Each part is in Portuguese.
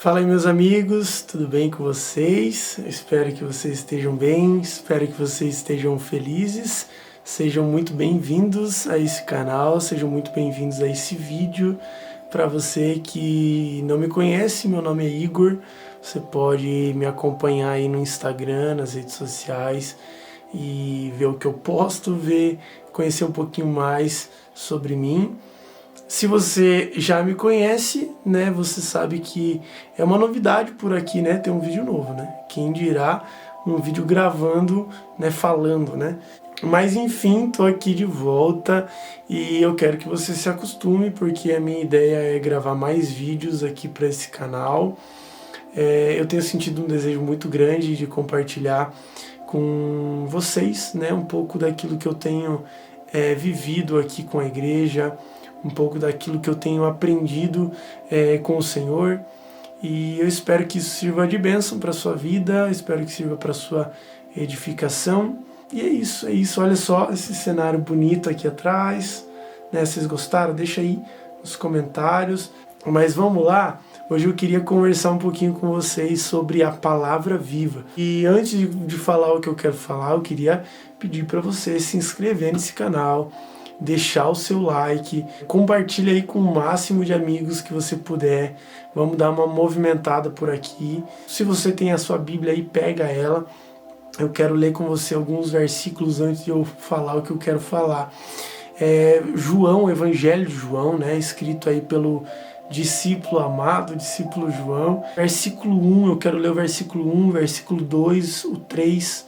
Fala aí, meus amigos, tudo bem com vocês? Eu espero que vocês estejam bem, espero que vocês estejam felizes. Sejam muito bem-vindos a esse canal, sejam muito bem-vindos a esse vídeo. Para você que não me conhece, meu nome é Igor. Você pode me acompanhar aí no Instagram, nas redes sociais e ver o que eu posto, conhecer um pouquinho mais sobre mim. Se você já me conhece, né, você sabe que é uma novidade por aqui, né, ter um vídeo novo, né? Quem dirá um vídeo gravando, né, falando, né? Mas enfim, tô aqui de volta e eu quero que você se acostume, porque a minha ideia é gravar mais vídeos aqui para esse canal. Eu tenho sentido um desejo muito grande de compartilhar com vocês, né, um pouco daquilo que eu tenho vivido aqui com a igreja, um pouco daquilo que eu tenho aprendido com o Senhor, e eu espero que isso sirva de bênção para a sua vida, espero que sirva para a sua edificação. E é isso, olha só esse cenário bonito aqui atrás, né? Vocês gostaram? Deixa aí nos comentários. Mas vamos lá, hoje eu queria conversar um pouquinho com vocês sobre a palavra viva. E antes de falar o que eu quero falar, eu queria pedir para você se inscrever nesse canal, deixar o seu like, compartilha aí com o máximo de amigos que você puder. Vamos dar uma movimentada por aqui. Se você tem a sua Bíblia aí, pega ela. Eu quero ler com você alguns versículos antes de eu falar o que eu quero falar. João, Evangelho de João, né, escrito aí pelo discípulo amado, discípulo João. Versículo 1, eu quero ler o versículo 1, versículo 2, o 3,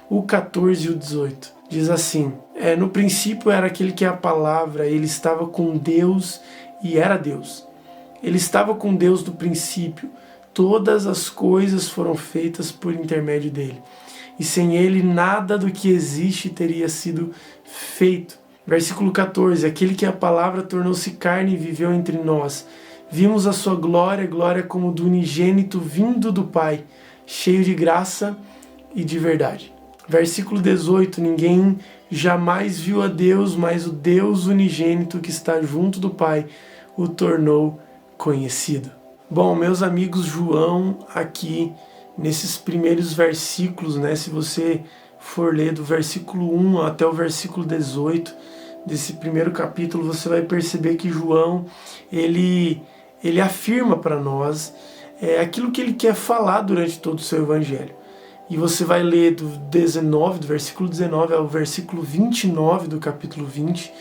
o 14 e o 18. Diz assim: no princípio era aquele que é a palavra, ele estava com Deus e era Deus. Ele estava com Deus do princípio, todas as coisas foram feitas por intermédio dele. E sem ele nada do que existe teria sido feito. Versículo 14, aquele que é a palavra tornou-se carne e viveu entre nós. Vimos a sua glória, glória como do unigênito vindo do Pai, cheio de graça e de verdade. Versículo 18, ninguém jamais viu a Deus, mas o Deus unigênito que está junto do Pai o tornou conhecido. Bom, meus amigos, João aqui nesses primeiros versículos, né, se você for ler do versículo 1 até o versículo 18 desse primeiro capítulo, você vai perceber que João, ele afirma para nós aquilo que ele quer falar durante todo o seu evangelho. E você vai ler do versículo 19 ao versículo 29 do capítulo 20,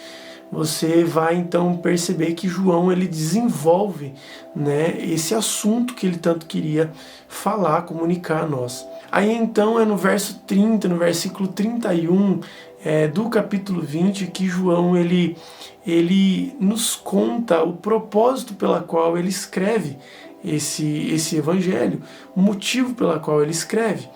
você vai então perceber que João ele desenvolve, né, esse assunto que ele tanto queria falar, comunicar a nós. Aí então é no verso 30, no versículo 31 do capítulo 20, que João ele nos conta o propósito pela qual ele escreve esse evangelho, o motivo pela qual ele escreve.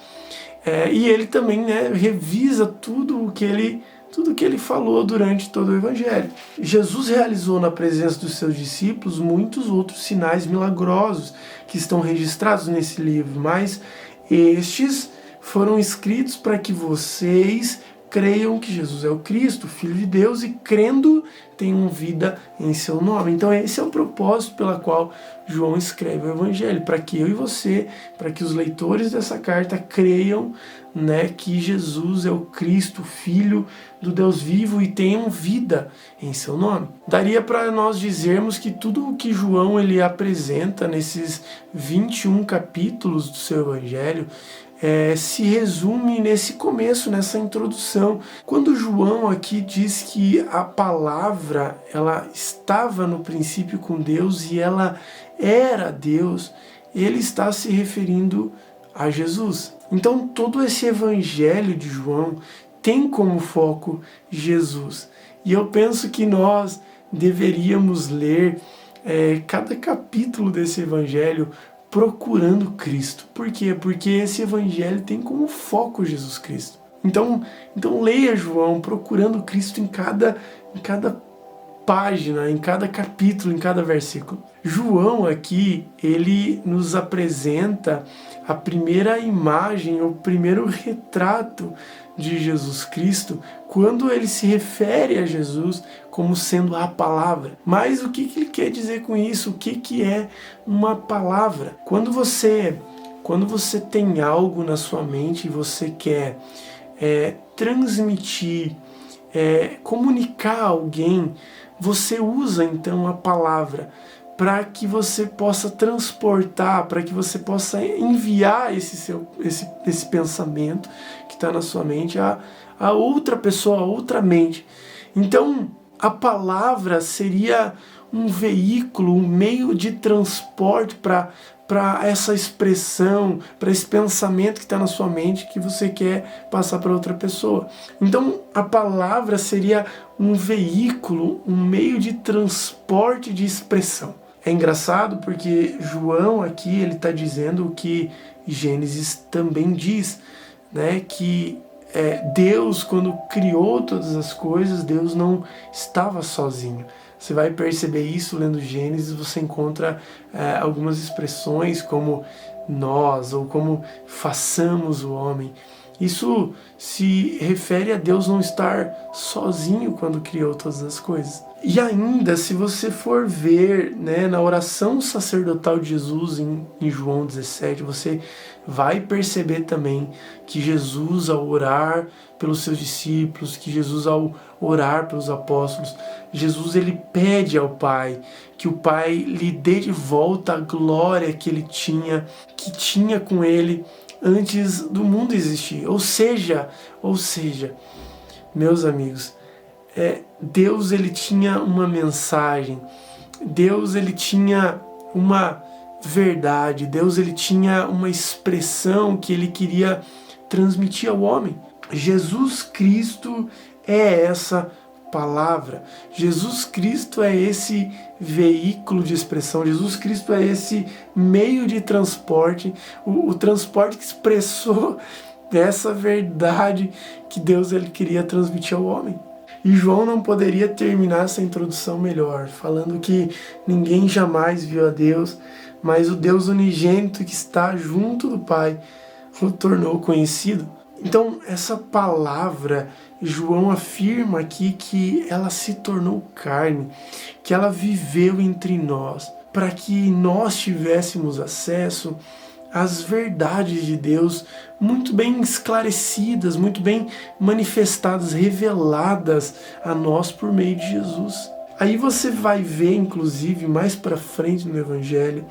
E ele também, né, revisa tudo o que ele falou durante todo o Evangelho. Jesus realizou na presença dos seus discípulos muitos outros sinais milagrosos que estão registrados nesse livro, mas estes foram escritos para que vocês creiam que Jesus é o Cristo, Filho de Deus, e crendo tenham vida em seu nome. Então esse é o propósito pela qual João escreve o Evangelho, para que eu e você, para que os leitores dessa carta creiam, né, que Jesus é o Cristo, Filho do Deus vivo, e tenham vida em seu nome. Daria para nós dizermos que tudo o que João ele apresenta nesses 21 capítulos do seu Evangelho se resume nesse começo, nessa introdução. Quando João aqui diz que a palavra ela estava no princípio com Deus e ela era Deus, ele está se referindo a Jesus. Então todo esse evangelho de João tem como foco Jesus. E eu penso que nós deveríamos ler cada capítulo desse evangelho procurando Cristo. Por quê? Porque esse evangelho tem como foco Jesus Cristo. Então leia João procurando Cristo em cada página, em cada capítulo, em cada versículo. João aqui, ele nos apresenta a primeira imagem, o primeiro retrato de Jesus Cristo, quando ele se refere a Jesus como sendo a palavra. Mas o que ele quer dizer com isso? O que é uma palavra? Quando você tem algo na sua mente e você quer transmitir, comunicar a alguém, você usa então a palavra para que você possa transportar, para que você possa enviar esse pensamento que está na sua mente a outra pessoa, a outra mente. Então, a palavra seria um veículo, um meio de transporte para essa expressão, para esse pensamento que está na sua mente que você quer passar para outra pessoa. Então, a palavra seria um veículo, um meio de transporte de expressão. É engraçado porque João aqui ele está dizendo o que Gênesis também diz, né? Que Deus, quando criou todas as coisas, Deus não estava sozinho. Você vai perceber isso lendo Gênesis, você encontra algumas expressões como nós, ou como façamos o homem. Isso se refere a Deus não estar sozinho quando criou todas as coisas. E ainda, se você for ver, né, na oração sacerdotal de Jesus em João 17, você vai perceber também que Jesus, ao orar pelos seus discípulos, que Jesus, ao orar pelos apóstolos, Jesus ele pede ao Pai que o Pai lhe dê de volta a glória que ele tinha, que tinha com ele antes do mundo existir. Ou seja, meus amigos, Deus ele tinha uma mensagem, Deus ele tinha uma verdade, Deus ele tinha uma expressão que ele queria transmitir ao homem. Jesus Cristo é essa palavra, Jesus Cristo é esse veículo de expressão, Jesus Cristo é esse meio de transporte, o transporte que expressou essa verdade que Deus ele queria transmitir ao homem. E João não poderia terminar essa introdução melhor, falando que ninguém jamais viu a Deus, mas o Deus unigênito que está junto do Pai o tornou conhecido. Então, essa palavra, João afirma aqui que ela se tornou carne, que ela viveu entre nós, para que nós tivéssemos acesso às verdades de Deus muito bem esclarecidas, muito bem manifestadas, reveladas a nós por meio de Jesus. Aí você vai ver, inclusive, mais para frente no Evangelho,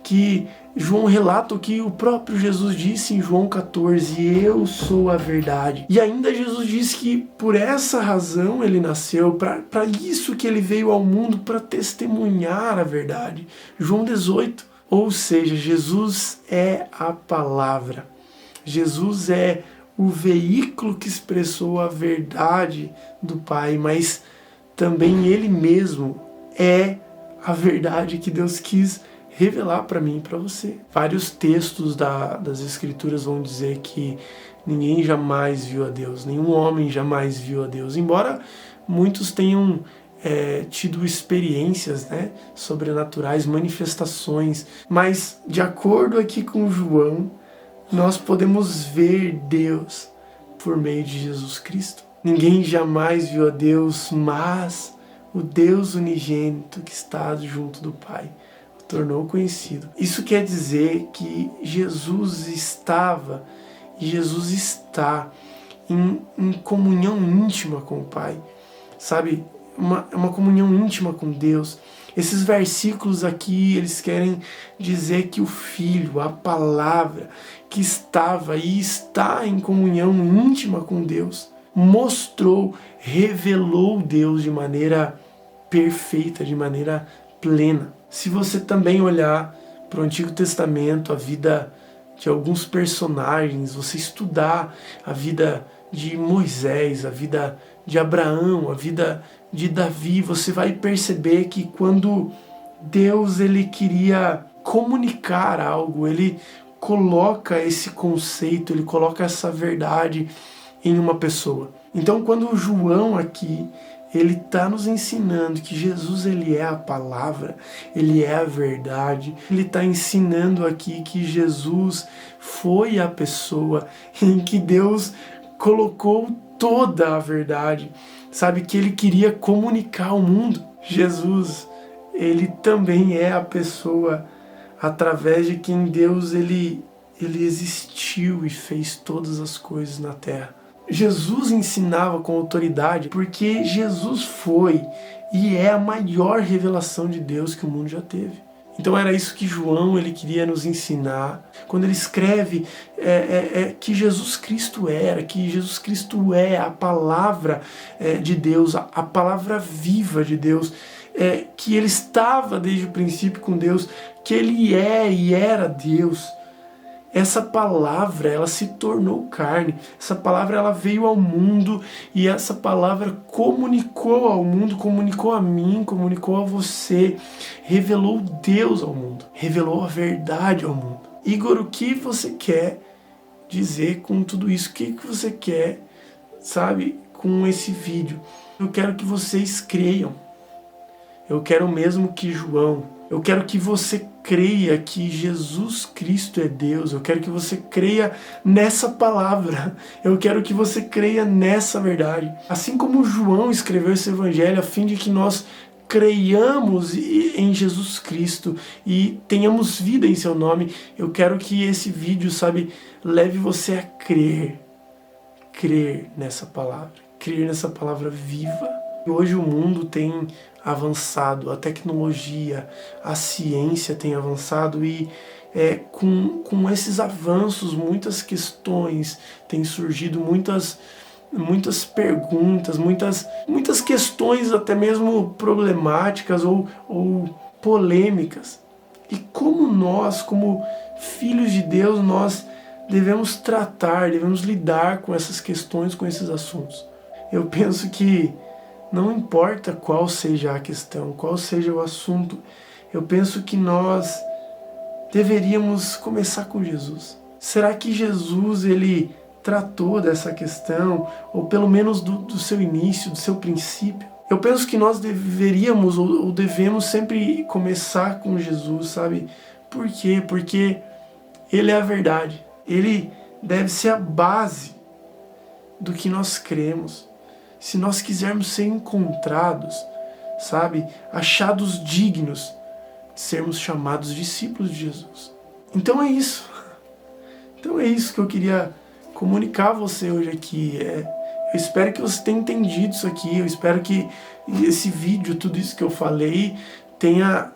que João relata o que o próprio Jesus disse em João 14, eu sou a verdade. E ainda Jesus disse que por essa razão ele nasceu, para isso que ele veio ao mundo, para testemunhar a verdade. João 18. Ou seja, Jesus é a palavra. Jesus é o veículo que expressou a verdade do Pai, mas também ele mesmo é a verdade que Deus quis revelar para mim e para você. Vários textos das Escrituras vão dizer que ninguém jamais viu a Deus, nenhum homem jamais viu a Deus, embora muitos tenham tido experiências, né, sobrenaturais, manifestações, mas de acordo aqui com João, nós podemos ver Deus por meio de Jesus Cristo. Ninguém jamais viu a Deus, mas o Deus unigênito que está junto do Pai o tornou conhecido. Isso quer dizer que Jesus estava e Jesus está em comunhão íntima com o Pai, sabe? Uma comunhão íntima com Deus. Esses versículos aqui, eles querem dizer que o Filho, a palavra que estava e está em comunhão íntima com Deus, mostrou, revelou Deus de maneira perfeita, de maneira plena. Se você também olhar para o Antigo Testamento, a vida de alguns personagens, você estudar a vida de Moisés, a vida de Abraão, a vida de Davi, você vai perceber que quando Deus ele queria comunicar algo, ele coloca esse conceito, ele coloca essa verdade em uma pessoa. Então, quando João aqui ele está nos ensinando que Jesus, ele é a palavra, ele é a verdade. Ele está ensinando aqui que Jesus foi a pessoa em que Deus colocou toda a verdade, sabe, que ele queria comunicar ao mundo. Jesus, ele também é a pessoa através de quem Deus ele existiu e fez todas as coisas na terra. Jesus ensinava com autoridade porque Jesus foi e é a maior revelação de Deus que o mundo já teve. Então era isso que João ele queria nos ensinar. Quando ele escreve que Jesus Cristo era, que Jesus Cristo é a palavra de Deus, a palavra viva de Deus, que ele estava desde o princípio com Deus, que ele é e era Deus. Essa palavra, ela se tornou carne. Essa palavra, ela veio ao mundo e essa palavra comunicou ao mundo, comunicou a mim, comunicou a você. Revelou Deus ao mundo. Revelou a verdade ao mundo. Igor, o que você quer dizer com tudo isso? O que você quer, sabe, com esse vídeo? Eu quero que vocês creiam. Eu quero mesmo que João. Eu quero que você creia que Jesus Cristo é Deus. Eu quero que você creia nessa palavra. Eu quero que você creia nessa verdade. Assim como João escreveu esse evangelho a fim de que nós creiamos em Jesus Cristo e tenhamos vida em seu nome, eu quero que esse vídeo, sabe, leve você a crer nessa palavra viva. E hoje o mundo tem avançado, a tecnologia, a ciência tem avançado e com esses avanços muitas questões têm surgido, muitas perguntas, muitas questões até mesmo problemáticas ou polêmicas. E como nós, como filhos de Deus, nós devemos lidar com essas questões, com esses assuntos. Eu penso que não importa qual seja a questão, qual seja o assunto, eu penso que nós deveríamos começar com Jesus. Será que Jesus, ele tratou dessa questão, ou pelo menos do seu início, do seu princípio? Eu penso que nós deveríamos ou devemos sempre começar com Jesus, sabe? Por quê? Porque ele é a verdade. Ele deve ser a base do que nós cremos. Se nós quisermos ser encontrados, sabe, achados dignos de sermos chamados discípulos de Jesus. Então é isso. Então é isso que eu queria comunicar a você hoje aqui. Eu espero que você tenha entendido isso aqui. Eu espero que esse vídeo, tudo isso que eu falei, tenha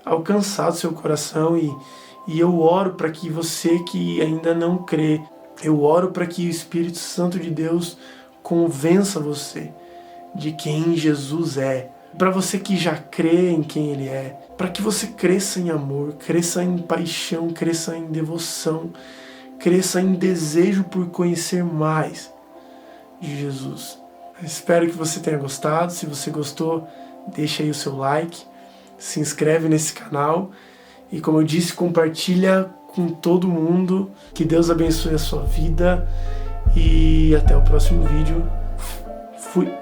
alcançado seu coração. E eu oro para que você que ainda não crê, eu oro para que o Espírito Santo de Deus convença você de quem Jesus é. Para você que já crê em quem Ele é, para que você cresça em amor, cresça em paixão, cresça em devoção, cresça em desejo por conhecer mais de Jesus. Eu espero que você tenha gostado. Se você gostou, deixa aí o seu like, se inscreve nesse canal e, como eu disse, compartilha com todo mundo. Que Deus abençoe a sua vida e até o próximo vídeo. Fui!